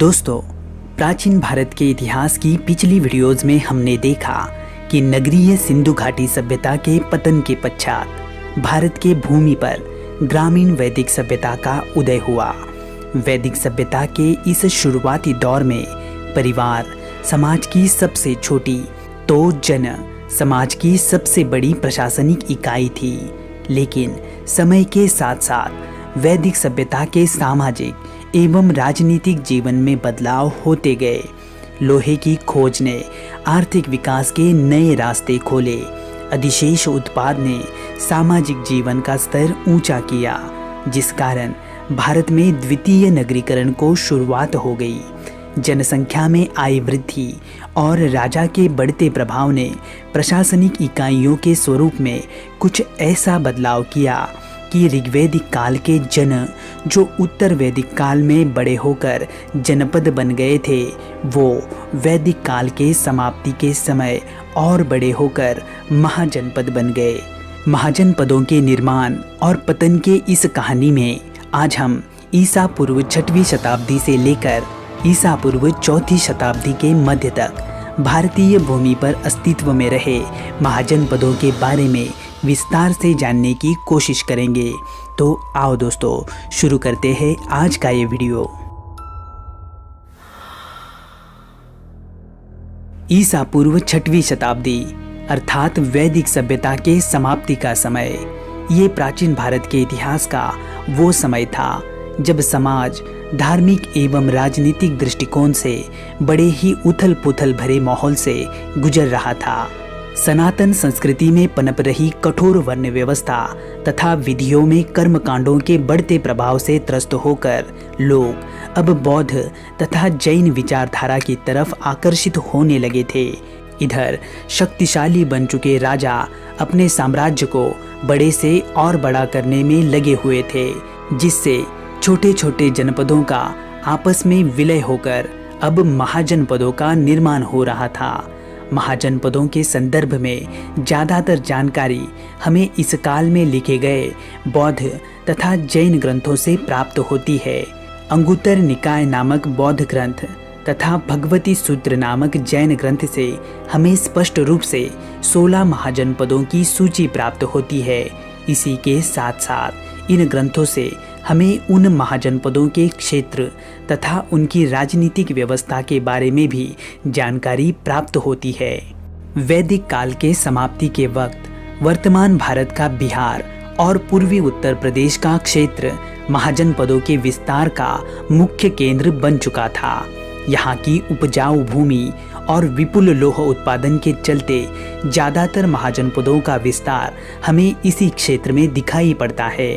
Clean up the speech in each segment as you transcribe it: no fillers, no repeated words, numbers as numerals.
दोस्तों, प्राचीन भारत के इतिहास की पिछली वीडियोज में हमने देखा कि नगरीय सिंधु घाटी सभ्यता के पतन के पश्चात भारत के भूमि पर ग्रामीण वैदिक सभ्यता का उदय हुआ। वैदिक सभ्यता के इस शुरुआती दौर में परिवार समाज की सबसे छोटी तो जन समाज की सबसे बड़ी प्रशासनिक इकाई थी। लेकिन समय के साथ साथ वैदिक सभ्यता के सामाजिक एवं राजनीतिक जीवन में बदलाव होते गए। लोहे की खोज ने आर्थिक विकास के नए रास्ते खोले। अधिशेष उत्पाद ने सामाजिक जीवन का स्तर ऊंचा किया, जिस कारण भारत में द्वितीय नगरीकरण को शुरुआत हो गई। जनसंख्या में आई वृद्धि और राजा के बढ़ते प्रभाव ने प्रशासनिक इकाइयों के स्वरूप में कुछ ऐसा बदलाव किया कि ऋग्वैदिक काल के जन जो उत्तर वैदिक काल में बड़े होकर जनपद बन गए थे, वो वैदिक काल के समाप्ति के समय और बड़े होकर महाजनपद बन गए। महाजनपदों के निर्माण और पतन के इस कहानी में आज हम ईसा पूर्व 6वीं शताब्दी से लेकर ईसा पूर्व 4वीं शताब्दी के मध्य तक भारतीय भूमि पर अस्तित्व में रहे महाजनपदों के बारे में विस्तार से जानने की कोशिश करेंगे। तो आओ दोस्तों, शुरू करते हैं आज का ये वीडियो। ईसा पूर्व 6वीं शताब्दी अर्थात वैदिक सभ्यता के समाप्ति का समय, ये प्राचीन भारत के इतिहास का वो समय था जब समाज धार्मिक एवं राजनीतिक दृष्टिकोण से बड़े ही उथल पुथल भरे माहौल से गुजर रहा था। सनातन संस्कृति में पनप रही कठोर वर्ण व्यवस्था तथा विधियों में कर्मकांडों के बढ़ते प्रभाव से त्रस्त होकर लोग अब बौद्ध तथा जैन विचारधारा की तरफ आकर्षित होने लगे थे। इधर शक्तिशाली बन चुके राजा अपने साम्राज्य को बड़े से और बड़ा करने में लगे हुए थे, जिससे छोटे छोटे जनपदों का आपस में विलय होकर अब महाजनपदों का निर्माण हो रहा था। महाजनपदों के संदर्भ में ज़्यादातर जानकारी हमें इस काल में लिखे गए बौद्ध तथा जैन ग्रंथों से प्राप्त होती है। अंगुत्तर निकाय नामक बौद्ध ग्रंथ तथा भगवती सूत्र नामक जैन ग्रंथ से हमें स्पष्ट रूप से 16 महाजनपदों की सूची प्राप्त होती है। इसी के साथ साथ इन ग्रंथों से हमें उन महाजनपदों के क्षेत्र तथा उनकी राजनीतिक व्यवस्था के बारे में भी जानकारी प्राप्त होती है। वैदिक काल के समाप्ति के वक्त वर्तमान भारत का बिहार और पूर्वी उत्तर प्रदेश का क्षेत्र महाजनपदों के विस्तार का मुख्य केंद्र बन चुका था। यहाँ की उपजाऊ भूमि और विपुल लोह उत्पादन के चलते ज़्यादातर महाजनपदों का विस्तार हमें इसी क्षेत्र में दिखाई पड़ता है।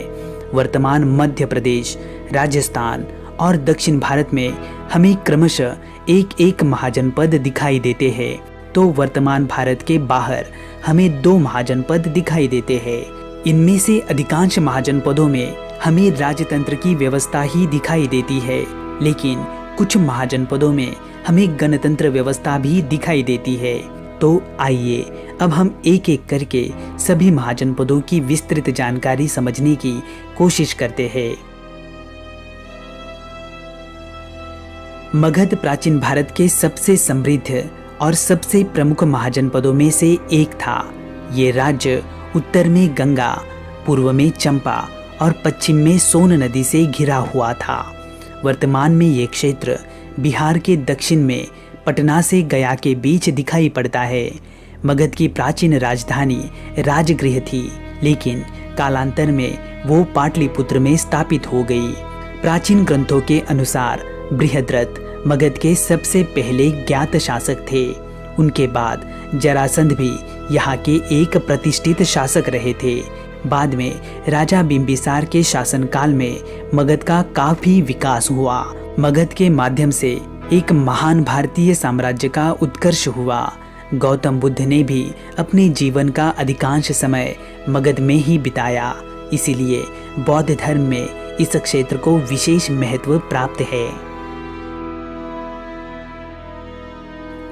वर्तमान मध्य प्रदेश, राजस्थान और दक्षिण भारत में हमें क्रमशः एक एक महाजनपद दिखाई देते हैं, तो वर्तमान भारत के बाहर हमें 2 महाजनपद दिखाई देते हैं। इनमें से अधिकांश महाजनपदों में हमें राजतंत्र की व्यवस्था ही दिखाई देती है, लेकिन कुछ महाजनपदों में हमें गणतंत्र व्यवस्था भी दिखाई देती है। तो आइए अब हम एक एक करके सभी महाजनपदों की विस्तृत जानकारी समझने की कोशिश करते हैं। मगध प्राचीन भारत के सबसे समृद्ध और सबसे प्रमुख महाजनपदों में से एक था। ये राज्य उत्तर में गंगा, पूर्व में चंपा और पश्चिम में सोन नदी से घिरा हुआ था। वर्तमान में ये क्षेत्र बिहार के दक्षिण में पटना से गया के बीच दिखाई पड़ता है। मगध की प्राचीन राजधानी राजगृह थी, लेकिन कालांतर में वो पाटलिपुत्र में स्थापित हो गई। प्राचीन ग्रंथों के अनुसार बृहद्रथ मगध के सबसे पहले ज्ञात शासक थे। उनके बाद जरासंध भी यहाँ के एक प्रतिष्ठित शासक रहे थे। बाद में राजा बिंबिसार के शासनकाल में मगध का काफी विकास हुआ। मगध के माध्यम से एक महान भारतीय साम्राज्य का उत्कर्ष हुआ। गौतम बुद्ध ने भी अपने जीवन का अधिकांश समय मगध में ही बिताया, इसीलिए बौद्ध धर्म में इस क्षेत्र को विशेष महत्व प्राप्त है।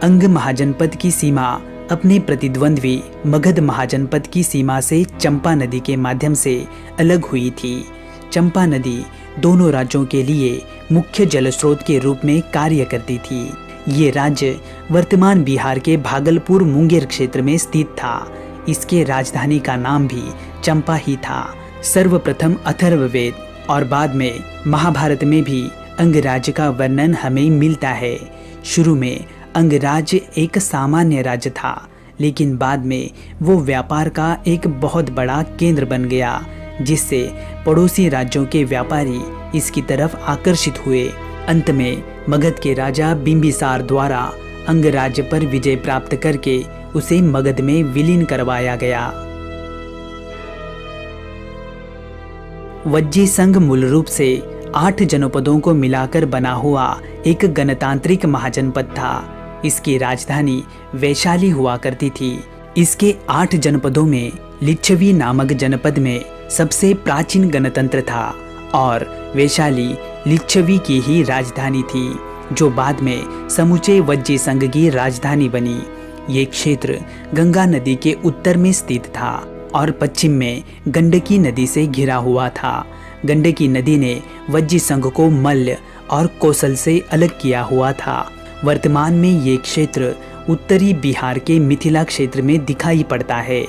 अंग महाजनपद की सीमा अपने प्रतिद्वंद्वी मगध महाजनपद की सीमा से चंपा नदी के माध्यम से अलग हुई थी। चंपा नदी दोनों राज्यों के लिए मुख्य जल स्रोत के रूप में कार्य करती थी। ये राज्य वर्तमान बिहार के भागलपुर मुंगेर क्षेत्र में स्थित था। इसके राजधानी का नाम भी चंपा ही था। सर्वप्रथम अथर्ववेद और बाद में महाभारत में भी अंगराज्य का वर्णन हमें मिलता है। शुरू में अंगराज्य एक सामान्य राज्य था, लेकिन बाद में वो व्यापार का एक बहुत बड़ा केंद्र बन गया, जिससे पड़ोसी राज्यों के व्यापारी इसकी तरफ आकर्षित हुए। अंत में मगध के राजा बिंबिसार द्वारा अंगराज्य पर विजय प्राप्त करके उसे मगध में विलीन करवाया गया। वज्जी संघ मूल रूप से 8 जनपदों को मिलाकर बना हुआ एक गणतांत्रिक महाजनपद था। इसकी राजधानी वैशाली हुआ करती थी। इसके 8 जनपदों में लिच्छवी नामक जनपद में सबसे प्राचीन गणतंत्र था और वैशाली लिच्छवी की ही राजधानी थी, जो बाद में समूचे वज्जी संघ की राजधानी बनी। ये क्षेत्र गंगा नदी के उत्तर में स्थित था और पश्चिम में गंडकी नदी से घिरा हुआ था। गंडकी नदी ने वज्जी संघ को मल्ल और कौशल से अलग किया हुआ था। वर्तमान में ये क्षेत्र उत्तरी बिहार के मिथिला क्षेत्र में दिखाई पड़ता है।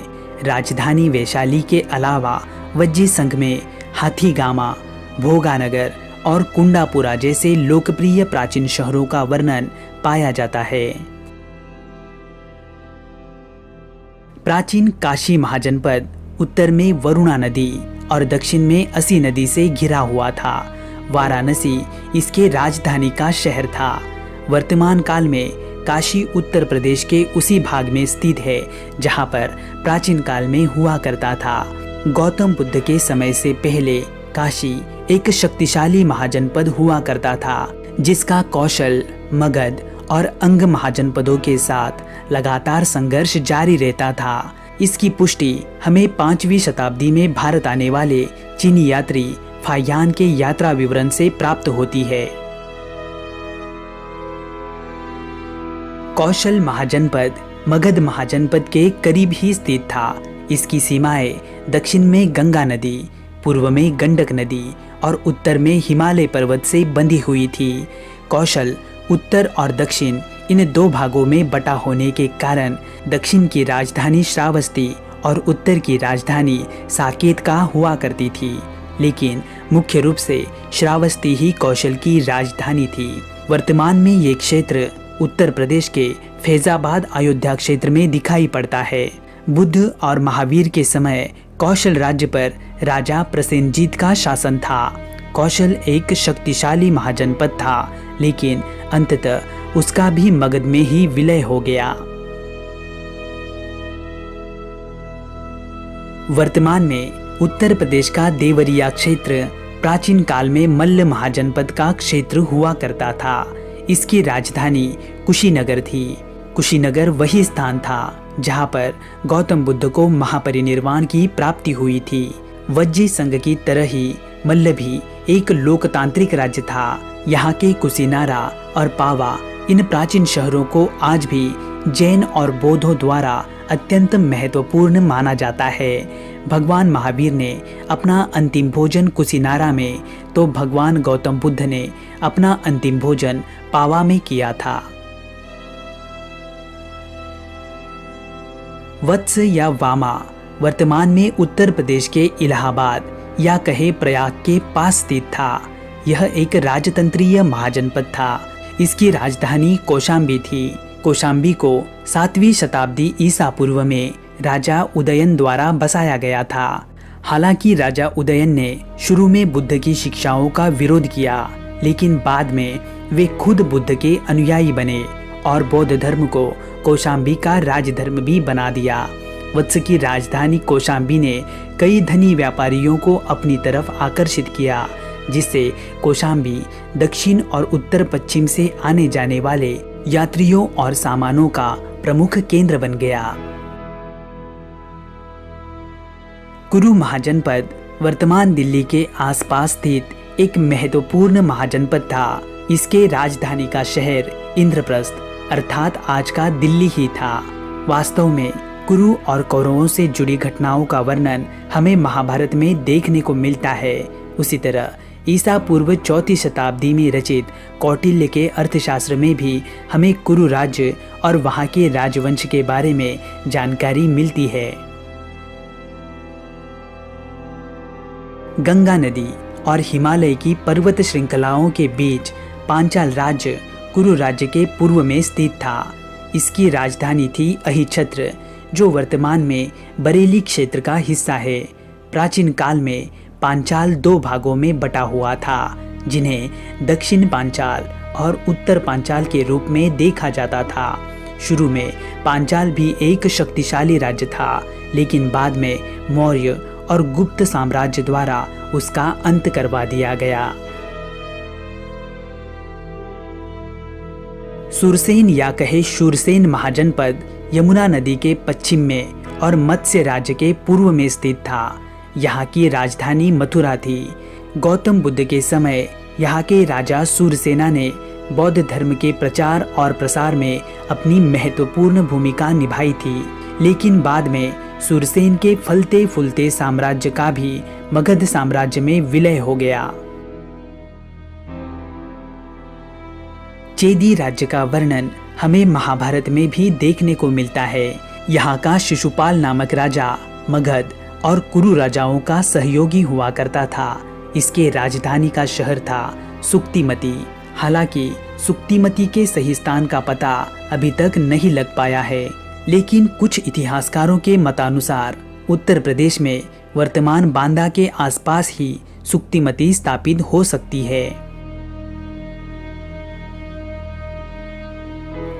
राजधानी वैशाली के अलावा वज्जी संघ में हाथीगामा, भोगानगर और कुंडापुरा जैसे लोकप्रिय प्राचीन शहरों का वर्णन पाया जाता है। प्राचीन काशी महाजनपद उत्तर में वरुणा नदी और दक्षिण में असी नदी से घिरा हुआ था। वाराणसी इसके राजधानी का शहर था। वर्तमान काल में काशी उत्तर प्रदेश के उसी भाग में स्थित है जहां पर प्राचीन काल में हुआ करता था। गौतम बुद्ध के समय से पहले काशी एक शक्तिशाली महाजनपद हुआ करता था, जिसका कौशल, मगध और अंग महाजनपदों के साथ लगातार संघर्ष जारी रहता था। इसकी पुष्टि हमें 5वीं शताब्दी में भारत आने वाले चीनी यात्री फायान के यात्रा विवरण से प्राप्त होती है। कौशल महाजनपद मगध महाजनपद के करीब ही स्थित था। इसकी सीमाएं दक्षिण में गंगा नदी, पूर्व में गंडक नदी और उत्तर में हिमालय पर्वत से बंधी हुई थी। कौशल उत्तर और दक्षिण इन 2 भागों में बटा होने के कारण दक्षिण की राजधानी श्रावस्ती और उत्तर की राजधानी साकेत का हुआ करती थी, लेकिन मुख्य रूप से श्रावस्ती ही कौशल की राजधानी थी। वर्तमान में ये क्षेत्र उत्तर प्रदेश के फैजाबाद अयोध्या क्षेत्र में दिखाई पड़ता है। बुद्ध और महावीर के समय कौशल राज्य पर राजा प्रसेनजीत का शासन था। कौशल एक शक्तिशाली महाजनपद था, लेकिन अंततः उसका भी मगध में ही विलय हो गया। वर्तमान में उत्तर प्रदेश का देवरिया क्षेत्र प्राचीन काल में मल्ल महाजनपद का क्षेत्र हुआ करता था। इसकी राजधानी कुशीनगर थी। कुशीनगर वही स्थान था जहां पर गौतम बुद्ध को महापरिनिर्वाण की प्राप्ति हुई थी। वज्जी संघ की तरह ही मल्ल भी एक लोकतांत्रिक राज्य था। यहाँ के कुशीनारा और पावा इन प्राचीन शहरों को आज भी जैन और बौद्धों द्वारा अत्यंत महत्वपूर्ण माना जाता है। भगवान महावीर ने अपना अंतिम भोजन कुशीनारा में, तो भगवान गौतम बुद्ध ने अपना अंतिम भोजन पावा में किया था। वत्स या वामा वर्तमान में उत्तर प्रदेश के इलाहाबाद या कहे प्रयाग के पास स्थित था। यह एक राजतंत्रीय महाजनपद था। इसकी राजधानी कौशाम्बी थी। कौशाम्बी को 7वीं शताब्दी ईसा पूर्व में राजा उदयन द्वारा बसाया गया था। हालांकि राजा उदयन ने शुरू में बुद्ध की शिक्षाओं का विरोध किया, लेकिन बाद में वे खुद बुद्ध के अनुयायी बने और बौद्ध धर्म को कौशाम्बी का राजधर्म भी बना दिया। वत्स की राजधानी कौशाम्बी ने कई धनी व्यापारियों को अपनी तरफ आकर्षित किया, जिससे कौशाम्बी दक्षिण और उत्तर पश्चिम से आने जाने वाले यात्रियों और सामानों का प्रमुख केंद्र बन गया। कुरु महाजनपद वर्तमान दिल्ली के आसपास स्थित एक महत्वपूर्ण महाजनपद था। इसके राजधानी का शहर इंद्रप्रस्थ अर्थात आज का दिल्ली ही था। वास्तव में कुरु और कौरवों से जुड़ी घटनाओं का वर्णन हमें महाभारत में देखने को मिलता है। उसी तरह ईसा पूर्व 4वीं शताब्दी में रचित कौटिल्य के अर्थशास्त्र में भी हमें कुरु राज्य और वहाँ के राजवंश के बारे में जानकारी मिलती है। गंगा नदी और हिमालय की पर्वत श्रृंखलाओं के बीच पांचाल राज्य कुरु राज्य के पूर्व में स्थित था। इसकी राजधानी थी अहिछत्र, जो वर्तमान में बरेली क्षेत्र का हिस्सा है। प्राचीन काल में पांचाल 2 भागों में बटा हुआ था, जिन्हें दक्षिण पांचाल और उत्तर पांचाल के रूप में देखा जाता था। शुरू में पांचाल भी एक शक्तिशाली राज्य था, लेकिन बाद में मौर्य और गुप्त साम्राज्य द्वारा उसका अंत करवा दिया गया। सुरसेन या कहे शूरसेन महाजनपद यमुना नदी के पश्चिम में और मत्स्य राज्य के पूर्व में स्थित था। यहाँ की राजधानी मथुरा थी। गौतम बुद्ध के समय यहाँ के राजा सूरसेना ने बौद्ध धर्म के प्रचार और प्रसार में अपनी महत्वपूर्ण भूमिका निभाई थी, लेकिन बाद में सूरसेन के फलते फूलते साम्राज्य का भी मगध साम्राज्य में विलय हो गया। चेदी राज्य का वर्णन हमें महाभारत में भी देखने को मिलता है। यहाँ का शिशुपाल नामक राजा मगध और कुरु राजाओं का सहयोगी हुआ करता था। इसके राजधानी का शहर था सुक्तिमती। हालांकि सुक्तिमती के सही स्थान का पता अभी तक नहीं लग पाया है, लेकिन कुछ इतिहासकारों के मतानुसार उत्तर प्रदेश में वर्तमान बांदा के आसपास ही सुक्तिमती स्थापित हो सकती है।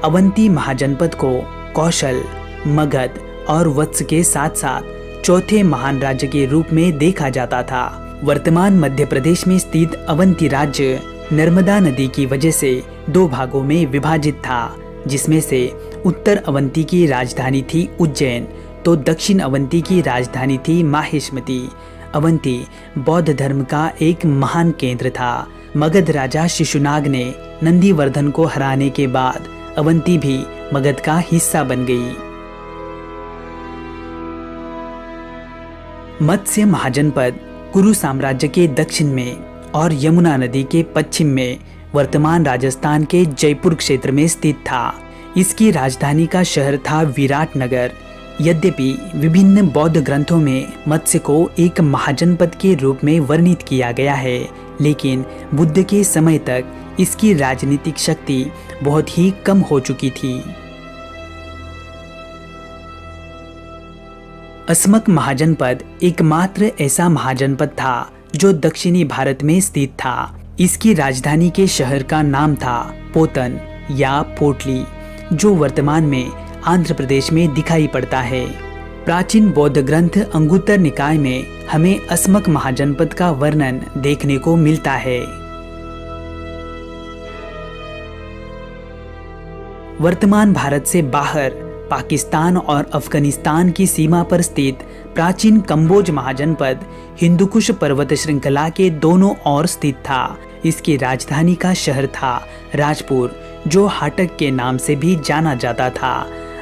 अवंती महाजनपद को कौशल, मगध और वत्स के साथ साथ चौथे महान राज्य के रूप में देखा जाता था। वर्तमान मध्य प्रदेश में स्थित अवंती राज्य नर्मदा नदी की वजह से 2 भागों में विभाजित था, जिसमें से उत्तर अवंती की राजधानी थी उज्जैन, तो दक्षिण अवंती की राजधानी थी माहिष्मती। अवंती बौद्ध धर्म का एक महान केंद्र था। मगध राजा शिशुनाग ने नंदीवर्धन को हराने के बाद अवंती भी मगध का हिस्सा बन गई। मत्स्य महाजनपद कुरु साम्राज्य के दक्षिण में और यमुना नदी के पश्चिम में वर्तमान राजस्थान के जयपुर क्षेत्र में स्थित था। इसकी राजधानी का शहर था विराटनगर। यद्यपि विभिन्न बौद्ध ग्रंथों में मत्स्य को एक महाजनपद के रूप में वर्णित किया गया है, लेकिन बुद्ध के समय तक इसकी राजनीतिक शक्ति बहुत ही कम हो चुकी थी। अस्मक महाजनपद एकमात्र ऐसा महाजनपद था जो दक्षिणी भारत में स्थित था। इसकी राजधानी के शहर का नाम था पोतन या पोटली, जो वर्तमान में आंध्र प्रदेश में दिखाई पड़ता है। प्राचीन बौद्ध ग्रंथ अंगुत्तर निकाय में हमें अस्मक महाजनपद का वर्णन देखने को मिलता है। वर्तमान भारत से बाहर पाकिस्तान और अफगानिस्तान की सीमा पर स्थित प्राचीन कंबोज महाजनपद हिंदुकुश पर्वत श्रृंखला के दोनों ओर स्थित था। इसकी राजधानी का शहर था राजपुर, जो हाटक के नाम से भी जाना जाता था।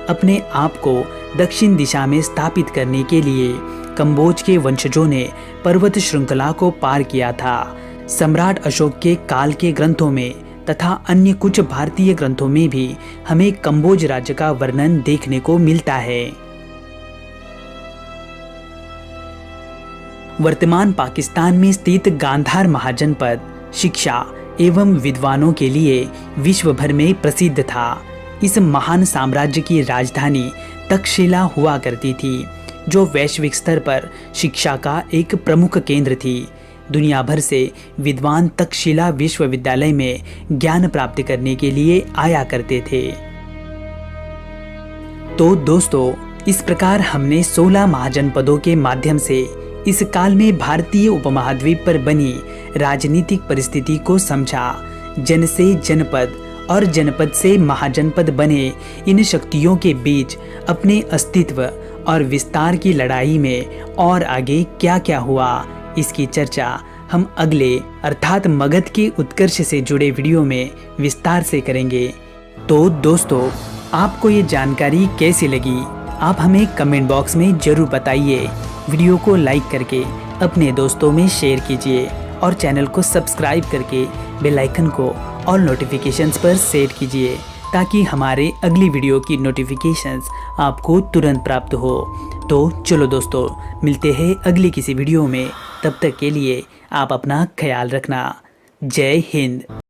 अपने आप को दक्षिण दिशा में स्थापित करने के लिए कंबोज के वंशजों ने पर्वत श्रृंखला को पार किया था। सम्राट अशोक के काल के ग्रंथों में तथा अन्य कुछ भारतीय ग्रंथों में भी हमें कंबोज राज्य का वर्णन देखने को मिलता है। वर्तमान पाकिस्तान में स्थित गांधार महाजनपद शिक्षा एवं विद्वानों के लिए विश्व भर में प्रसिद्ध था। इस महान साम्राज्य की राजधानी तक्षशिला हुआ करती थी, जो वैश्विक स्तर पर शिक्षा का एक प्रमुख केंद्र थी। दुनिया भर से विद्वान तक्षशिला विश्वविद्यालय में ज्ञान प्राप्त करने के लिए आया करते थे। तो दोस्तों, इस प्रकार हमने 16 महाजनपदों के माध्यम से इस काल में भारतीय उपमहाद्वीप पर बनी राजनीतिक परिस्थिति को समझा। जन से जनपद और जनपद से महाजनपद बने इन शक्तियों के बीच अपने अस्तित्व और विस्तार की लड़ाई में और आगे क्या क्या हुआ, इसकी चर्चा हम अगले अर्थात मगध के उत्कर्ष से जुड़े वीडियो में विस्तार से करेंगे। तो दोस्तों, आपको ये जानकारी कैसी लगी, आप हमें कमेंट बॉक्स में जरूर बताइए। वीडियो को लाइक करके अपने दोस्तों में शेयर कीजिए और चैनल को सब्सक्राइब करके बेल आइकन को ऑल नोटिफिकेशंस पर सेट कीजिए ताकि हमारे अगली वीडियो की नोटिफिकेशंस आपको तुरंत प्राप्त हो। तो चलो दोस्तों, मिलते हैं अगली किसी वीडियो में। तब तक के लिए आप अपना ख्याल रखना। जय हिंद।